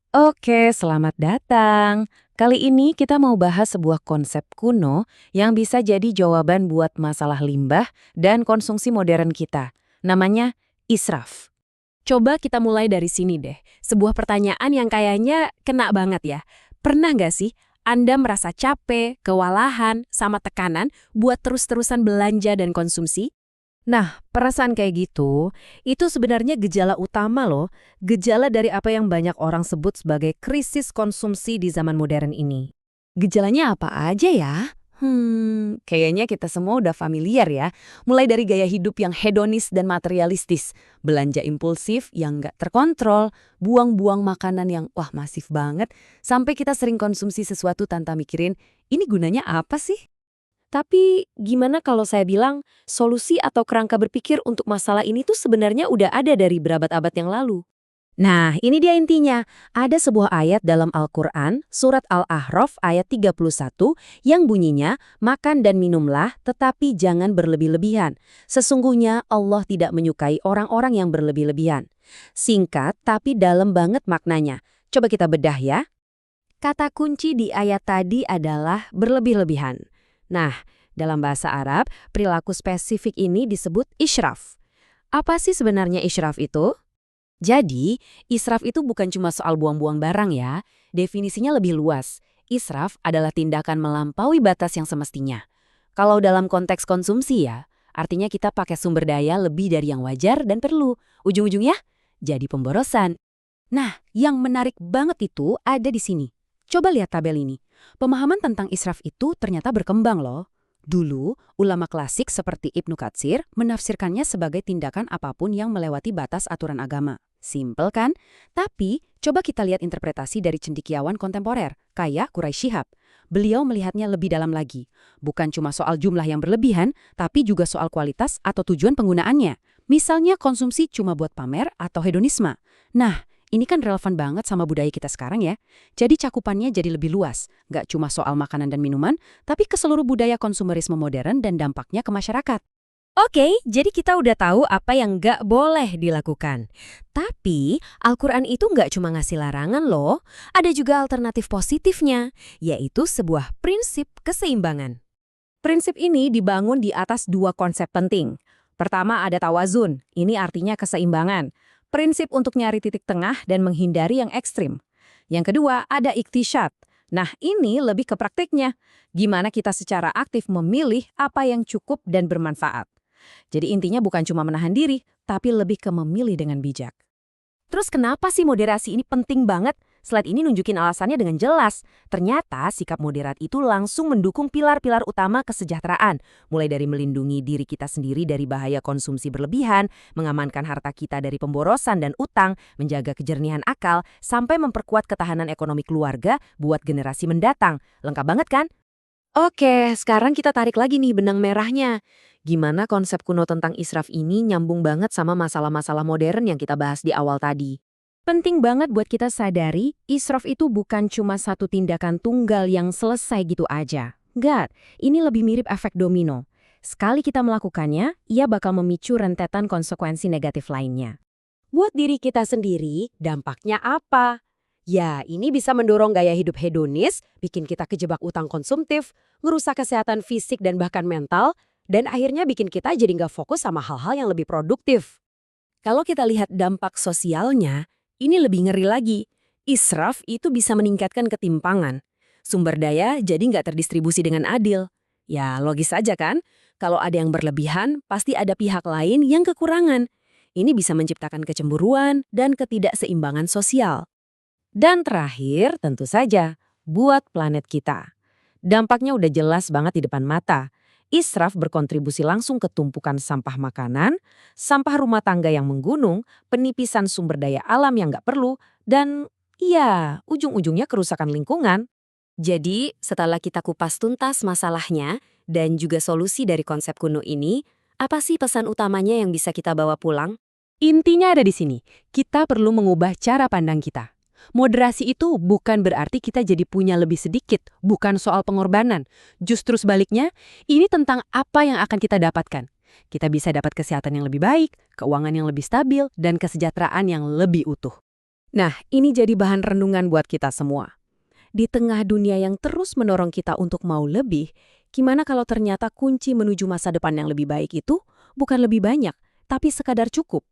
Oke, selamat datang. Kali ini kita mau bahas sebuah konsep kuno yang bisa jadi jawaban buat masalah limbah dan konsumsi modern kita. Namanya israf. Coba kita mulai dari sini deh. Sebuah pertanyaan yang kayaknya kena banget ya. Pernah nggak sih Anda merasa capek, kewalahan, sama tekanan buat terus-terusan belanja dan konsumsi? Nah, perasaan kayak gitu, itu sebenarnya gejala utama loh, gejala dari apa yang banyak orang sebut sebagai krisis konsumsi di zaman modern ini. Gejalanya apa aja ya? Kayaknya kita semua udah familiar ya. Mulai dari gaya hidup yang hedonis dan materialistis, belanja impulsif yang nggak terkontrol, buang-buang makanan yang wah masif banget, sampai kita sering konsumsi sesuatu tanpa mikirin, ini gunanya apa sih? Tapi gimana kalau saya bilang solusi atau kerangka berpikir untuk masalah ini tuh sebenarnya udah ada dari berabad-abad yang lalu? Nah, ini dia intinya. Ada sebuah ayat dalam Al-Quran, surat Al-Ahraf ayat 31, yang bunyinya, makan dan minumlah, tetapi jangan berlebih-lebihan. Sesungguhnya Allah tidak menyukai orang-orang yang berlebih-lebihan. Singkat, tapi dalam banget maknanya. Coba kita bedah ya. Kata kunci di ayat tadi adalah berlebih-lebihan. Nah, dalam bahasa Arab, perilaku spesifik ini disebut israf. Apa sih sebenarnya israf itu? Jadi, israf itu bukan cuma soal buang-buang barang ya. Definisinya lebih luas. Israf adalah tindakan melampaui batas yang semestinya. Kalau dalam konteks konsumsi ya, artinya kita pakai sumber daya lebih dari yang wajar dan perlu. Ujung-ujungnya, jadi pemborosan. Nah, yang menarik banget itu ada di sini. Coba lihat tabel ini. Pemahaman tentang israf itu ternyata berkembang loh. Dulu, ulama klasik seperti Ibnu Katsir menafsirkannya sebagai tindakan apapun yang melewati batas aturan agama. Simpel kan? Tapi, coba kita lihat interpretasi dari cendekiawan kontemporer, kayak Quraisy Shihab. Beliau melihatnya lebih dalam lagi. Bukan cuma soal jumlah yang berlebihan, tapi juga soal kualitas atau tujuan penggunaannya. Misalnya konsumsi cuma buat pamer atau hedonisme. Nah, ini kan relevan banget sama budaya kita sekarang ya. Jadi cakupannya jadi lebih luas. Nggak cuma soal makanan dan minuman, tapi ke seluruh budaya konsumerisme modern dan dampaknya ke masyarakat. Oke, jadi kita udah tahu apa yang nggak boleh dilakukan. Tapi, Al-Quran itu nggak cuma ngasih larangan loh, ada juga alternatif positifnya, yaitu sebuah prinsip keseimbangan. Prinsip ini dibangun di atas dua konsep penting. Pertama ada tawazun, ini artinya keseimbangan. Prinsip untuk nyari titik tengah dan menghindari yang ekstrim. Yang kedua ada iktisyad. Nah ini lebih ke praktiknya. Gimana kita secara aktif memilih apa yang cukup dan bermanfaat. Jadi intinya bukan cuma menahan diri, tapi lebih ke memilih dengan bijak. Terus kenapa sih moderasi ini penting banget? Slide ini nunjukin alasannya dengan jelas. Ternyata sikap moderat itu langsung mendukung pilar-pilar utama kesejahteraan. Mulai dari melindungi diri kita sendiri dari bahaya konsumsi berlebihan, mengamankan harta kita dari pemborosan dan utang, menjaga kejernihan akal, sampai memperkuat ketahanan ekonomi keluarga buat generasi mendatang. Lengkap banget kan? Oke, sekarang kita tarik lagi nih benang merahnya. Gimana konsep kuno tentang israf ini nyambung banget sama masalah-masalah modern yang kita bahas di awal tadi? Penting banget buat kita sadari, israf itu bukan cuma satu tindakan tunggal yang selesai gitu aja. Enggak, ini lebih mirip efek domino. Sekali kita melakukannya, ia bakal memicu rentetan konsekuensi negatif lainnya. Buat diri kita sendiri, dampaknya apa? Ya, ini bisa mendorong gaya hidup hedonis, bikin kita kejebak utang konsumtif, ngerusak kesehatan fisik dan bahkan mental, dan akhirnya bikin kita jadi nggak fokus sama hal-hal yang lebih produktif. Kalau kita lihat dampak sosialnya, ini lebih ngeri lagi. Israf itu bisa meningkatkan ketimpangan. Sumber daya jadi nggak terdistribusi dengan adil. Ya, logis saja kan? Kalau ada yang berlebihan, pasti ada pihak lain yang kekurangan. Ini bisa menciptakan kecemburuan dan ketidakseimbangan sosial. Dan terakhir, tentu saja, buat planet kita. Dampaknya udah jelas banget di depan mata. Israf berkontribusi langsung ke tumpukan sampah makanan, sampah rumah tangga yang menggunung, penipisan sumber daya alam yang nggak perlu, dan iya, ujung-ujungnya kerusakan lingkungan. Jadi, setelah kita kupas tuntas masalahnya dan juga solusi dari konsep kuno ini, apa sih pesan utamanya yang bisa kita bawa pulang? Intinya ada di sini, kita perlu mengubah cara pandang kita. Moderasi itu bukan berarti kita jadi punya lebih sedikit, bukan soal pengorbanan. Justru sebaliknya, ini tentang apa yang akan kita dapatkan. Kita bisa dapat kesehatan yang lebih baik, keuangan yang lebih stabil, dan kesejahteraan yang lebih utuh. Nah, ini jadi bahan renungan buat kita semua. Di tengah dunia yang terus mendorong kita untuk mau lebih, gimana kalau ternyata kunci menuju masa depan yang lebih baik itu bukan lebih banyak, tapi sekadar cukup?